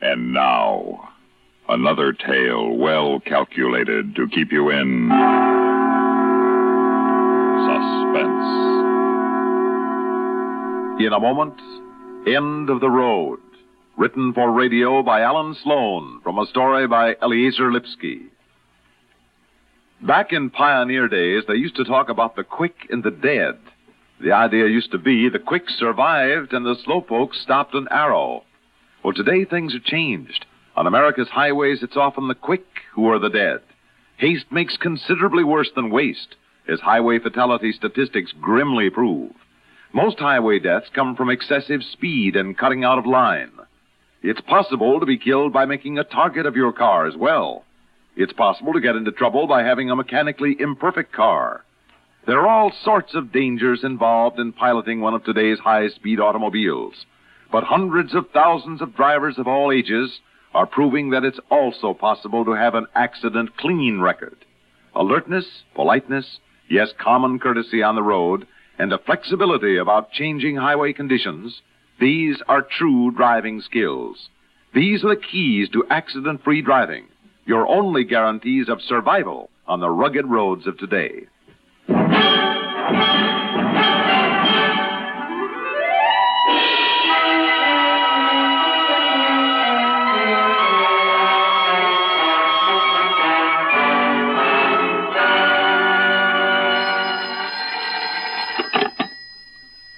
And now, another tale well calculated to keep you in suspense. In a moment, End of the Road. Written for radio by Alan Sloan from a story by Eliezer Lipsky. Back in pioneer days, they used to talk about the quick and the dead. The idea used to be the quick survived and the slowpokes stopped an arrow. Well, today things have changed. On America's highways, it's often the quick who are the dead. Haste makes considerably worse than waste, as highway fatality statistics grimly prove. Most highway deaths come from excessive speed and cutting out of line. It's possible to be killed by making a target of your car as well. It's possible to get into trouble by having a mechanically imperfect car. There are all sorts of dangers involved in piloting one of today's high-speed automobiles. But hundreds of thousands of drivers of all ages are proving that it's also possible to have an accident-clean record. Alertness, politeness, yes, common courtesy on the road, and a flexibility about changing highway conditions, these are true driving skills. These are the keys to accident-free driving, your only guarantees of survival on the rugged roads of today.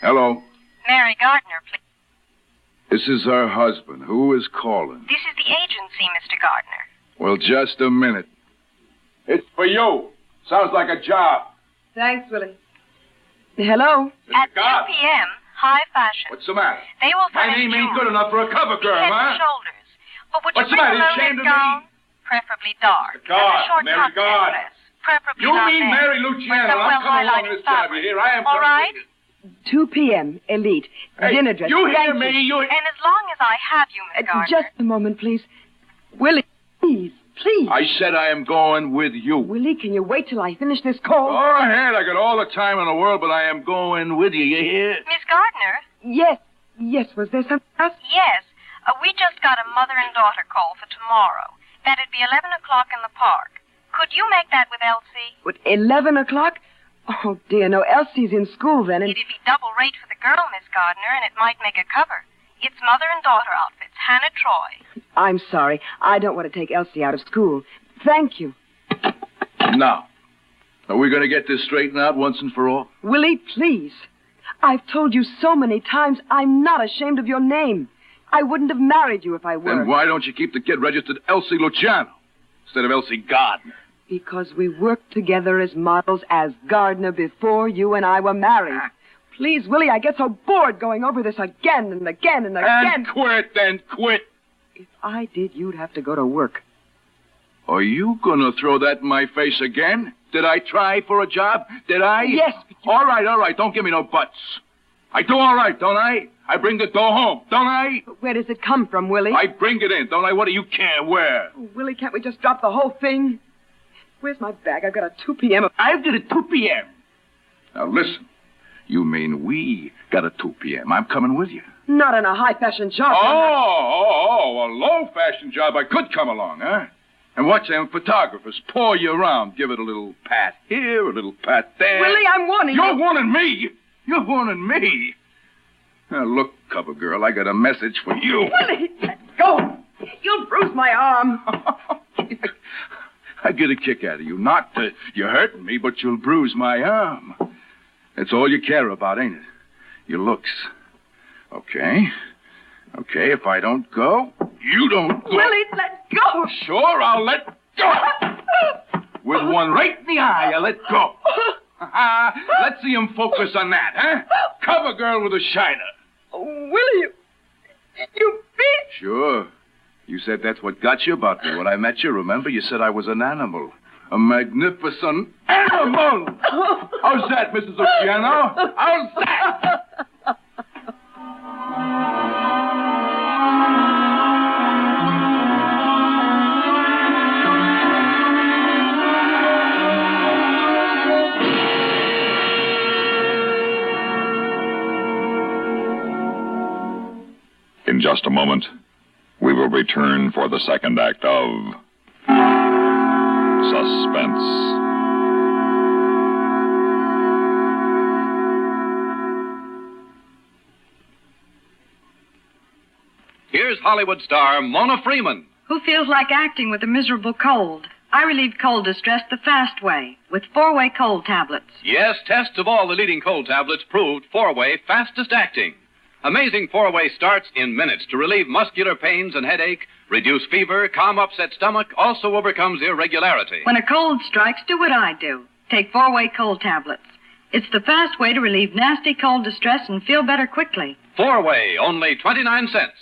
Hello. Mary Gardner, please. This is her husband. Who is calling? This is the agency, Mr. Gardner. Well, just a minute. It's for you. Sounds like a job. Thanks, Willie. Hello? At 2 p.m., high fashion. What's the matter? They will My furnish name ain't jewelry, good enough for a cover girl, head huh? and shoulders. But would What's you the bring matter? a You ashamed low-neck of me? gown? Preferably dark. Mr. Gard, and a short Mary cocktail Gard. dress. Preferably You mean lavender. Mary Luciano? Some I'm coming along well-highlighted this job. You fabric. hear? I am All right? 2 p.m., Elite. Hey, Dinner dress. you hear Thank me? You... And as long as I have you, Miss Gardner. Just a moment, please. Willie, please. I said I am going with you. Willie, can you wait till I finish this call? Go ahead. I got all the time in the world, but I am going with you. You hear? Miss Gardner? Yes. Was there something else? Yes. We just got a mother and daughter call for tomorrow. That'd be 11 o'clock in the park. Could you make that with Elsie? What, 11 o'clock? Oh, dear, no. Elsie's in school then, and... It'd be double rate for the girl, Miss Gardner, and it might make a cover. It's mother and daughter outfits. Hannah Troy. I'm sorry. I don't want to take Elsie out of school. Thank you. Now, are we going to get this straightened out once and for all? Willie, please. I've told you so many times I'm not ashamed of your name. I wouldn't have married you if I were. Then why don't you keep the kid registered Elsie Luciano instead of Elsie Gardner? Because we worked together as models as Gardner before you and I were married. Please, Willie, I get so bored going over this again and again and again. And quit. If I did, you'd have to go to work. Are you going to throw that in my face again? Did I try for a job? Did I? Yes, but you... All right. Don't give me no buts. I do all right, don't I? I bring the dough home, don't I? But where does it come from, Willie? I bring it in, don't I? What do you care where? Oh, Willie, can't we just drop the whole thing? Where's my bag? I've got a 2 p.m. I've got a 2 p.m. Now, listen. You mean we got a 2 p.m. I'm coming with you. Not in a high-fashion job. A low-fashion job. I could come along, huh? And watch them photographers pour you around. Give it a little pat here, a little pat there. Willie, I'm warning you. You're warning me? You're warning me? Now, look, cover girl, I got a message for you. Willie, let go. You'll bruise my arm. I get a kick out of you. Not that you're hurting me, but you'll bruise my arm. That's all you care about, ain't it? Your looks. Okay, if I don't go, you don't go. Willie, let go. Sure, I'll let go. With one right in the eye, I'll let go. Let's see him focus on that, huh? Cover girl with a shiner. Oh, Willie, you beat... Sure. You said that's what got you about me when I met you. Remember, you said I was an animal. A magnificent animal. How's that, Mrs. Luciano? How's that? In just a moment, We will return for the second act of Suspense. Here's Hollywood star Mona Freeman. Who feels like acting with a miserable cold? I relieve cold distress the fast way with 4-way cold tablets. Yes, tests of all the leading cold tablets proved 4-way fastest acting. Amazing 4-way starts in minutes to relieve muscular pains and headache, reduce fever, calm upset stomach, also overcomes irregularity. When a cold strikes, do what I do. Take 4-way cold tablets. It's the fast way to relieve nasty cold distress and feel better quickly. 4-way, only 29 cents.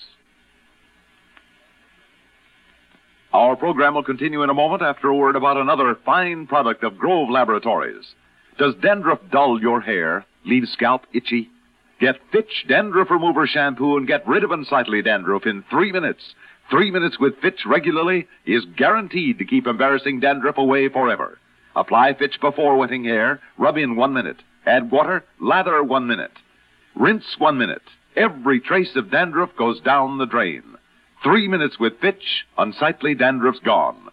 Our program will continue in a moment after a word about another fine product of Grove Laboratories. Does dandruff dull your hair, leave scalp itchy? Get Fitch Dandruff Remover Shampoo and get rid of unsightly dandruff in 3 minutes. 3 minutes with Fitch regularly is guaranteed to keep embarrassing dandruff away forever. Apply Fitch before wetting hair, rub in 1 minute. Add water, lather 1 minute. Rinse 1 minute. Every trace of dandruff goes down the drain. 3 minutes with Fitch, unsightly dandruff's gone.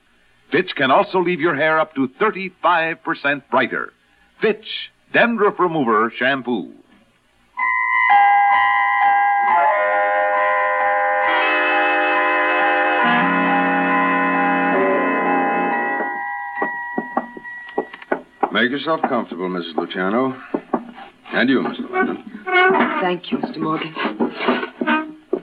Fitch can also leave your hair up to 35% brighter. Fitch Dandruff Remover Shampoo. Make yourself comfortable, Mrs. Luciano. And you, Mr. Linden. Thank you, Mr. Morgan.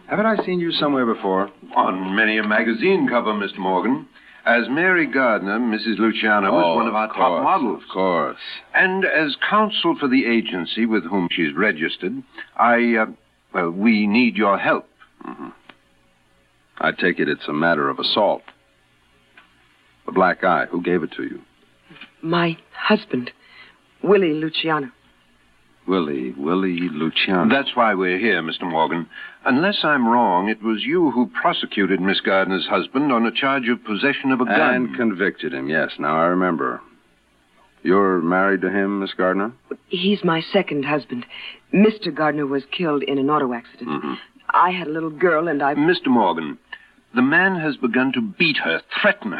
Haven't I seen you somewhere before? On many a magazine cover, Mr. Morgan. As Mary Gardner, Mrs. Luciano was one of our top models. Of course. And as counsel for the agency with whom she's registered, we need your help. Mm-hmm. I take it it's a matter of assault. The black eye, who gave it to you? My husband, Willie Luciano. Willie Luciano. That's why we're here, Mr. Morgan. Unless I'm wrong, it was you who prosecuted Miss Gardner's husband on a charge of possession of a gun. And convicted him, yes. Now I remember. You're married to him, Miss Gardner? He's my second husband. Mr. Gardner was killed in an auto accident. Mm-hmm. I had a little girl and I... Mr. Morgan, the man has begun to beat her, threaten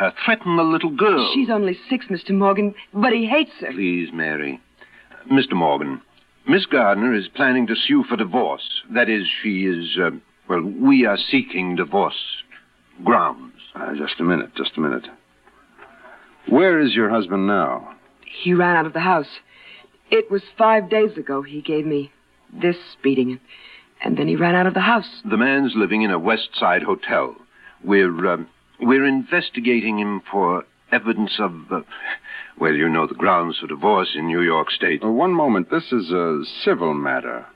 the little girl. She's only 6, Mr. Morgan, but he hates her. Please, Mary. Mr. Morgan, Miss Gardner is planning to sue for divorce. That is, she is, we are seeking divorce grounds. Just a minute. Where is your husband now? He ran out of the house. It was 5 days ago he gave me this beating, and then he ran out of the house. The man's living in a West Side hotel. We're investigating him for evidence of, you know the grounds for divorce in New York State. One moment. This is a civil matter.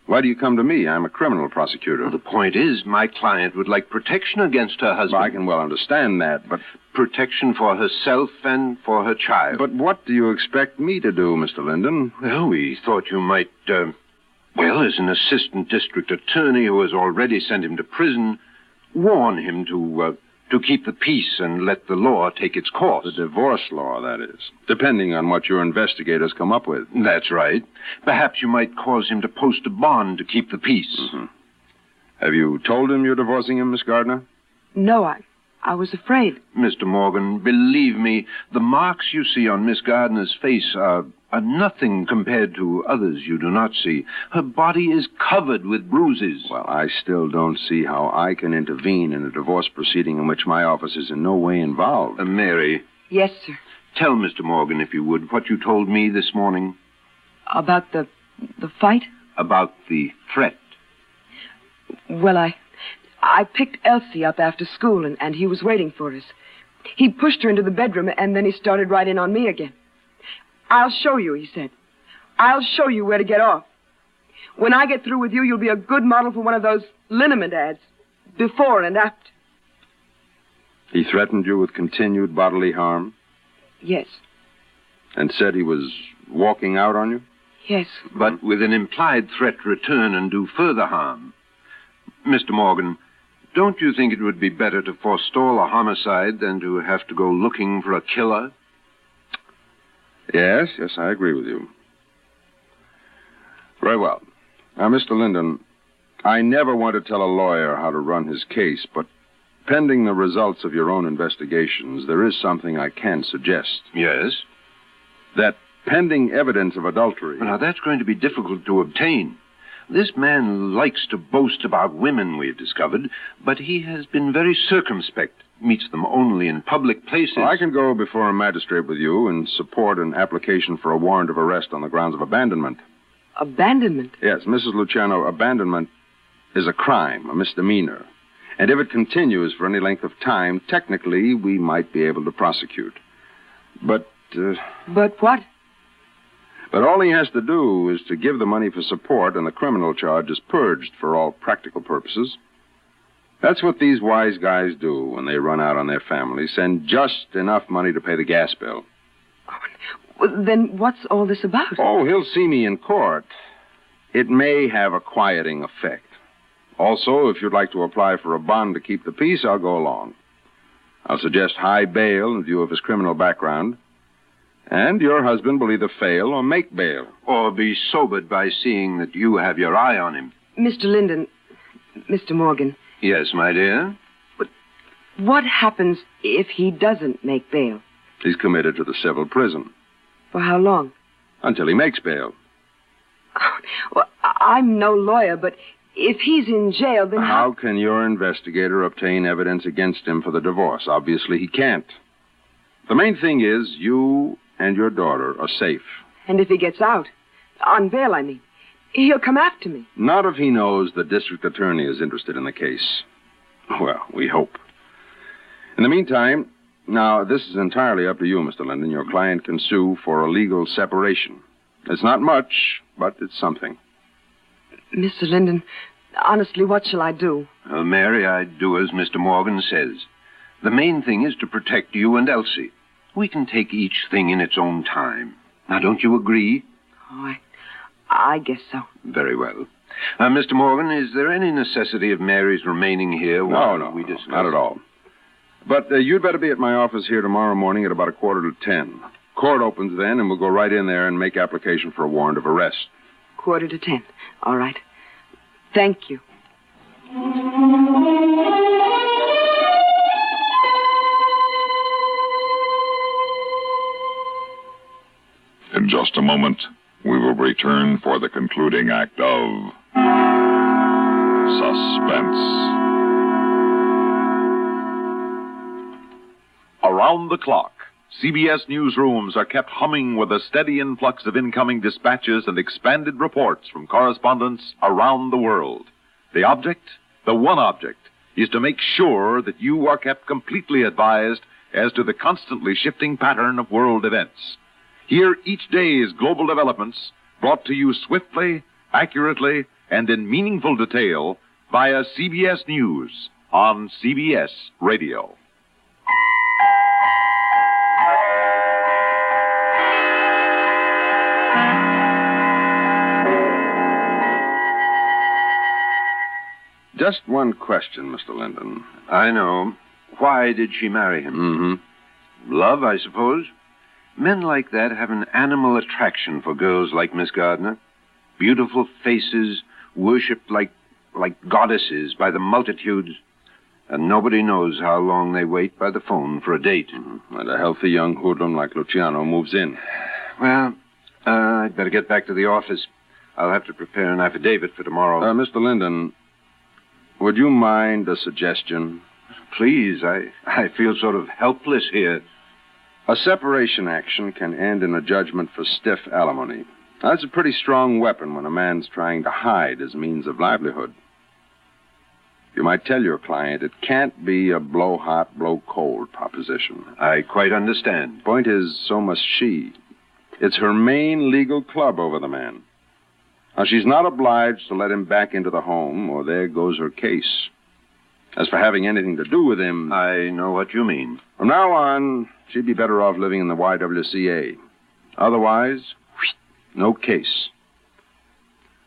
Why do you come to me? I'm a criminal prosecutor. Well, the point is, my client would like protection against her husband. Well, I can well understand that, but... Protection for herself and for her child. But what do you expect me to do, Mr. Linden? Well, we thought you might, as an assistant district attorney who has already sent him to prison, warn him to keep the peace and let the law take its course. The divorce law, that is. Depending on what your investigators come up with. That's right. Perhaps you might cause him to post a bond to keep the peace. Mm-hmm. Have you told him you're divorcing him, Miss Gardner? No, I was afraid. Mr. Morgan, believe me, the marks you see on Miss Gardner's face are nothing compared to others you do not see. Her body is covered with bruises. Well, I still don't see how I can intervene in a divorce proceeding in which my office is in no way involved. Mary. Yes, sir. Tell Mr. Morgan, if you would, what you told me this morning. About the fight? About the threat. Well, I picked Elsie up after school, and he was waiting for us. He pushed her into the bedroom, and then he started right in on me again. I'll show you, he said. I'll show you where to get off. When I get through with you, you'll be a good model for one of those liniment ads, before and after. He threatened you with continued bodily harm? Yes. And said he was walking out on you? Yes. But with an implied threat to return and do further harm. Mr. Morgan, don't you think it would be better to forestall a homicide than to have to go looking for a killer? Yes, I agree with you. Very well. Now, Mr. Linden, I never want to tell a lawyer how to run his case, but pending the results of your own investigations, there is something I can suggest. Yes? That pending evidence of adultery... Now, that's going to be difficult to obtain. This man likes to boast about women, we've discovered, but he has been very circumspect. Meets them only in public places. Well, I can go before a magistrate with you and support an application for a warrant of arrest on the grounds of abandonment. Abandonment? Yes, Mrs. Luciano, abandonment is a crime, a misdemeanor. And if it continues for any length of time, technically, we might be able to prosecute. But... But what? But all he has to do is to give the money for support, and the criminal charge is purged for all practical purposes. That's what these wise guys do when they run out on their family. Send just enough money to pay the gas bill. Well, then what's all this about? Oh, he'll see me in court. It may have a quieting effect. Also, if you'd like to apply for a bond to keep the peace, I'll go along. I'll suggest high bail in view of his criminal background. And your husband will either fail or make bail. Or be sobered by seeing that you have your eye on him. Mr. Linden, Mr. Morgan. Yes, my dear? But what happens if he doesn't make bail? He's committed to the civil prison. For how long? Until he makes bail. Well, I'm no lawyer, but if he's in jail, then how can your investigator obtain evidence against him for the divorce? Obviously, he can't. The main thing is you and your daughter are safe. And if he gets out, on bail, I mean, he'll come after me. Not if he knows the district attorney is interested in the case. Well, we hope. In the meantime, now, this is entirely up to you, Mr. Linden. Your client can sue for a legal separation. It's not much, but it's something. Mr. Linden, honestly, what shall I do? Well, Mary, I'd do as Mr. Morgan says. The main thing is to protect you and Elsie. We can take each thing in its own time. Now, don't you agree? Oh, I guess so. Very well. Mr. Morgan, is there any necessity of Mary's remaining here while we discuss? Not at all. But you'd better be at my office here tomorrow morning at about 10:15. Court opens then, and we'll go right in there and make application for a warrant of arrest. 10:15. All right. Thank you. In just a moment, we will return for the concluding act of Suspense. Around the clock, CBS newsrooms are kept humming with a steady influx of incoming dispatches and expanded reports from correspondents around the world. The object, the one object, is to make sure that you are kept completely advised as to the constantly shifting pattern of world events. Hear each day's global developments brought to you swiftly, accurately, and in meaningful detail via CBS News on CBS Radio. Just one question, Mr. Linden. I know. Why did she marry him? Mm-hmm. Love, I suppose. Men like that have an animal attraction for girls like Miss Gardner. Beautiful faces, worshipped like goddesses by the multitudes. And nobody knows how long they wait by the phone for a date. Mm-hmm. And a healthy young hoodlum like Luciano moves in. Well, I'd better get back to the office. I'll have to prepare an affidavit for tomorrow. Mr. Linden, would you mind a suggestion? Please, I feel sort of helpless here. A separation action can end in a judgment for stiff alimony. That's a pretty strong weapon when a man's trying to hide his means of livelihood. You might tell your client it can't be a blow-hot, blow-cold proposition. I quite understand. Point is, so must she. It's her main legal club over the man. Now, she's not obliged to let him back into the home, or there goes her case. As for having anything to do with him... I know what you mean. From now on, she'd be better off living in the YWCA. Otherwise, no case.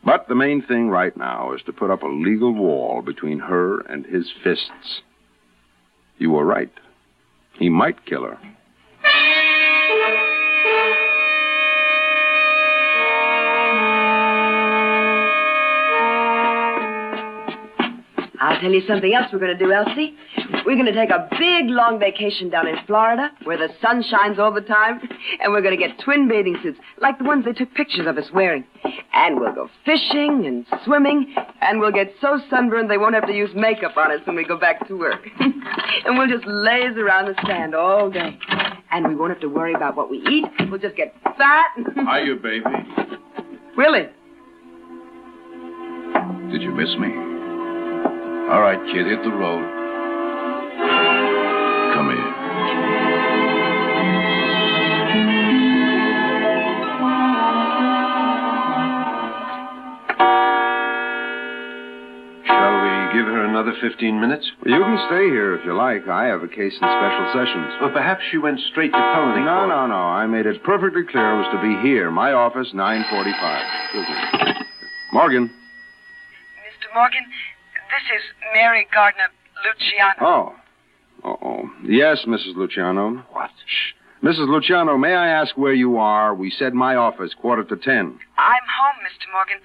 But the main thing right now is to put up a legal wall between her and his fists. You were right. He might kill her. I'll I'll tell you something else we're going to do, Elsie. We're going to take a big, long vacation down in Florida where the sun shines all the time. And we're going to get twin bathing suits, like the ones they took pictures of us wearing. And we'll go fishing and swimming. And we'll get so sunburned they won't have to use makeup on us when we go back to work. And we'll just laze around the sand all day. And we won't have to worry about what we eat. We'll just get fat. Hiya, baby. Willie. Did you miss me? All right, kid, hit the road. Come here. Shall we give her another 15 minutes? Well, you can stay here if you like. I have a case in special sessions. Well, perhaps she went straight to felony court. No. I made it perfectly clear it was to be here. My office, 9:45. Excuse me. Morgan. Mr. Morgan, this is Mary Gardner Luciano. Oh. Yes, Mrs. Luciano. What? Shh. Mrs. Luciano, may I ask where you are? We said my office, 9:45. I'm home, Mr. Morgan.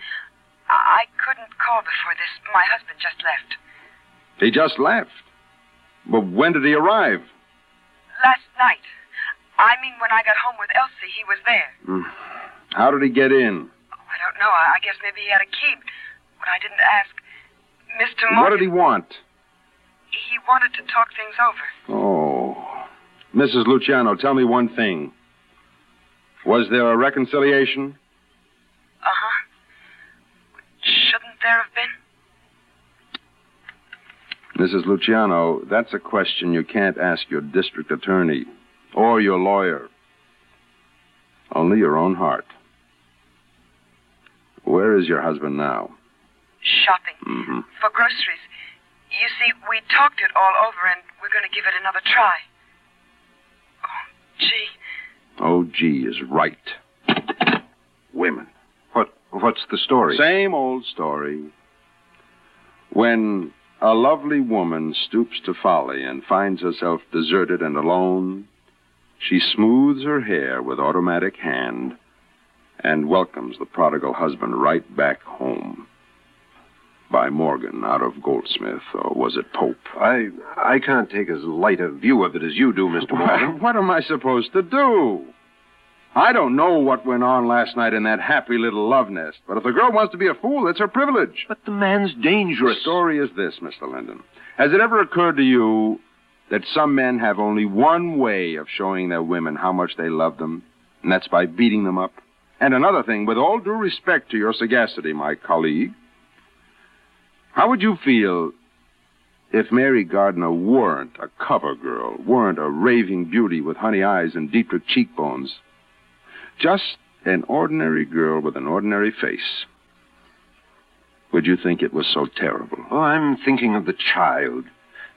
I couldn't call before this. My husband just left. He just left? But when did he arrive? Last night. I mean, when I got home with Elsie, he was there. How did he get in? Oh, I don't know. I guess maybe he had a key. But I didn't ask. Mr. Morgan... What did he want? He wanted to talk things over. Oh. Mrs. Luciano, tell me one thing. Was there a reconciliation? Uh-huh. Shouldn't there have been? Mrs. Luciano, that's a question you can't ask your district attorney or your lawyer. Only your own heart. Where is your husband now? Shopping. For groceries. You see, we talked it all over, and we're going to give it another try. Oh, gee is right. Women. What's the story? Same old story. When a lovely woman stoops to folly and finds herself deserted and alone, she smooths her hair with automatic hand and welcomes the prodigal husband right back home. By Morgan, out of Goldsmith, or was it Pope? I can't take as light a view of it as you do, Mr. Morgan. What am I supposed to do? I don't know what went on last night in that happy little love nest, but if the girl wants to be a fool, it's her privilege. But the man's dangerous. The story is this, Mr. Linden. Has it ever occurred to you that some men have only one way of showing their women how much they love them, and that's by beating them up? And another thing, with all due respect to your sagacity, my colleague, how would you feel if Mary Gardner weren't a cover girl, weren't a raving beauty with honey eyes and Dietrich cheekbones? Just an ordinary girl with an ordinary face. Would you think it was so terrible? Oh, I'm thinking of the child.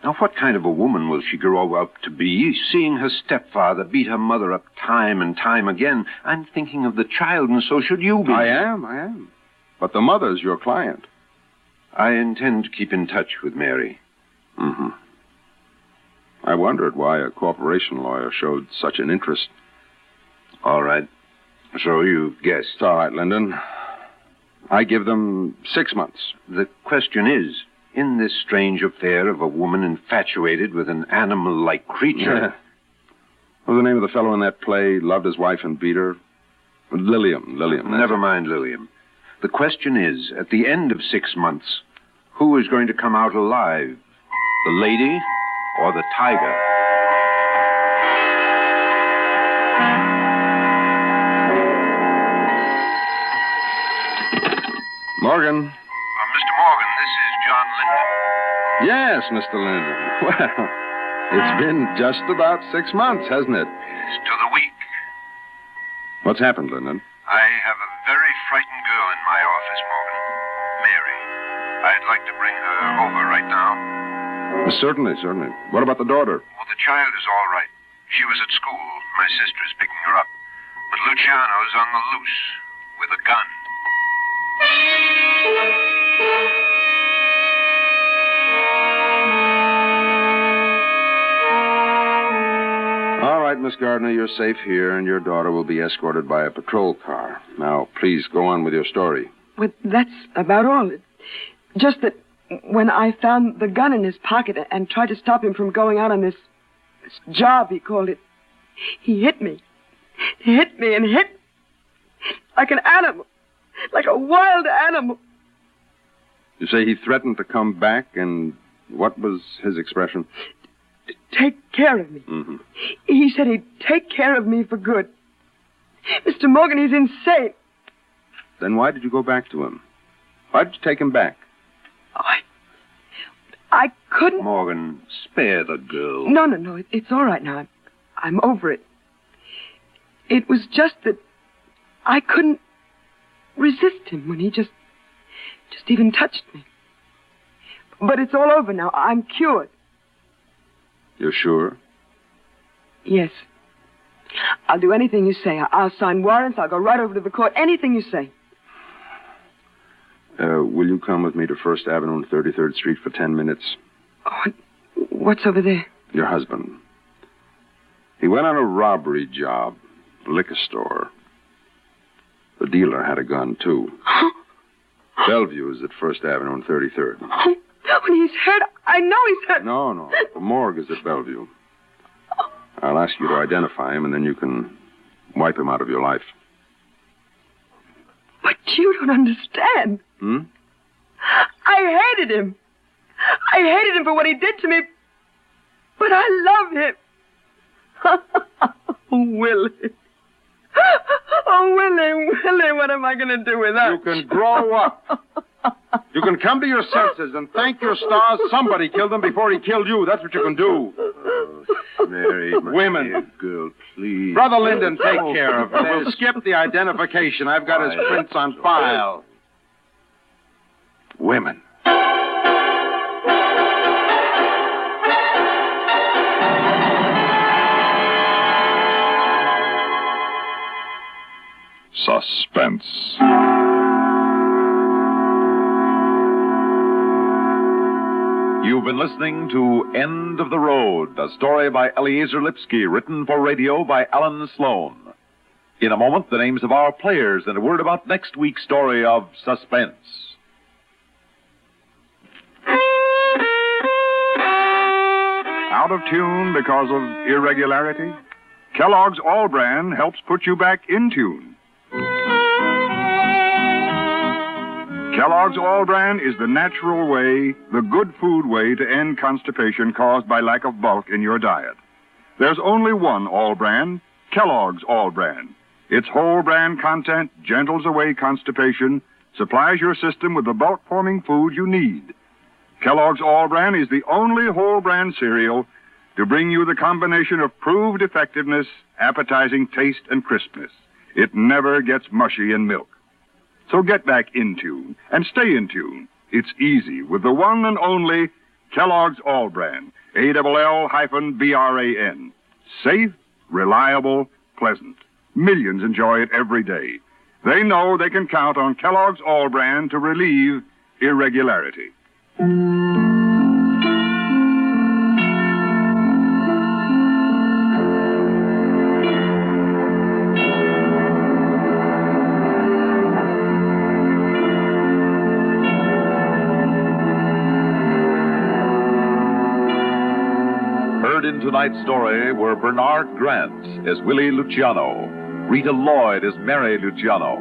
Now, what kind of a woman will she grow up to be, seeing her stepfather beat her mother up time and time again? I'm thinking of the child, and so should you be. I am. But the mother's your client. I intend to keep in touch with Mary. I wondered why a corporation lawyer showed such an interest. All right. So you've guessed. It's all right, Linden. I give them 6 months. The question is, in this strange affair of a woman infatuated with an animal-like creature... What was the name of the fellow in that play, loved his wife and beat her? Lilium. Never mind Lilium. The question is, at the end of 6 months, who is going to come out alive? The lady or the tiger? Morgan. Mr. Morgan, this is John Linden. Yes, Mr. Linden. Well, it's been just about 6 months, hasn't it? Yes, to the week. What's happened, Linden? I have a very frightened girl in my office, Morgan. Mary. I'd like to bring her over right now. Certainly. What about the daughter? Well, the child is all right. She was at school. My sister's picking her up. But Luciano's on the loose with a gun. All right, Miss Gardner, you're safe here, and your daughter will be escorted by a patrol car. Now, please go on with your story. Well, that's about all. Just that when I found the gun in his pocket and tried to stop him from going out on this job, he called it, he hit me. He hit me and hit like an animal, like a wild animal. You say he threatened to come back, and what was his expression? Take care of me. Mm-hmm. He said he'd take care of me for good. Mr. Morgan, he's insane. Then why did you go back to him? Why did you take him back? Oh, I couldn't... Morgan, spare the girl. No. It's all right now. I'm over it. It was just that I couldn't resist him when he just even touched me. But it's all over now. I'm cured. You're sure? Yes. I'll do anything you say. I'll sign warrants. I'll go right over to the court. Anything you say. Will you come with me to 1st Avenue and 33rd Street for 10 minutes? Oh, what's over there? Your husband. He went on a robbery job, a liquor store. The dealer had a gun, too. Bellevue is at 1st Avenue and 33rd. When he's hurt, I know he's hurt. No. The morgue is at Bellevue. I'll ask you to identify him, and then you can wipe him out of your life. But you don't understand. I hated him. I hated him for what he did to me. But I love him. Oh, Willie. Oh, Willie, what am I going to do without you? You can grow up. You can come to your senses and thank your stars somebody killed him before he killed you. That's what you can do. Oh, Mary, my Women. dear girl, please. Brother Linden, take care of her. We'll skip the identification. I've got his prints on file. Women. Suspense. You've been listening to End of the Road, a story by Eliezer Lipsky, written for radio by Alan Sloan. In a moment, the names of our players and a word about next week's story of Suspense. Out of tune because of irregularity? Kellogg's All Bran helps put you back in tune. Kellogg's All Bran is the natural way, the good food way to end constipation caused by lack of bulk in your diet. There's only one All Bran, Kellogg's All Bran. Its whole bran content gentles away constipation, supplies your system with the bulk-forming food you need. Kellogg's All Bran is the only whole bran cereal to bring you the combination of proved effectiveness, appetizing taste, and crispness. It never gets mushy in milk. So get back in tune and stay in tune. It's easy with the one and only Kellogg's All Bran, ALL-BRAN. Safe, reliable, pleasant. Millions enjoy it every day. They know they can count on Kellogg's All Bran to relieve irregularity. In tonight's story were Bernard Grant as Willie Luciano, Rita Lloyd as Mary Luciano,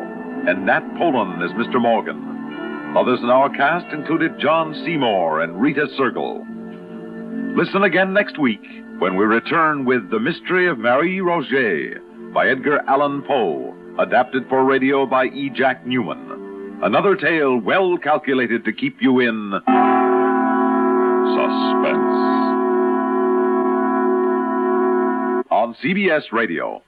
and Nat Poland as Mr. Morgan. Others in our cast included John Seymour and Rita Sergel. Listen again next week when we return with The Mystery of Marie Roget by Edgar Allan Poe, adapted for radio by E. Jack Newman. Another tale well calculated to keep you in suspense. On CBS Radio.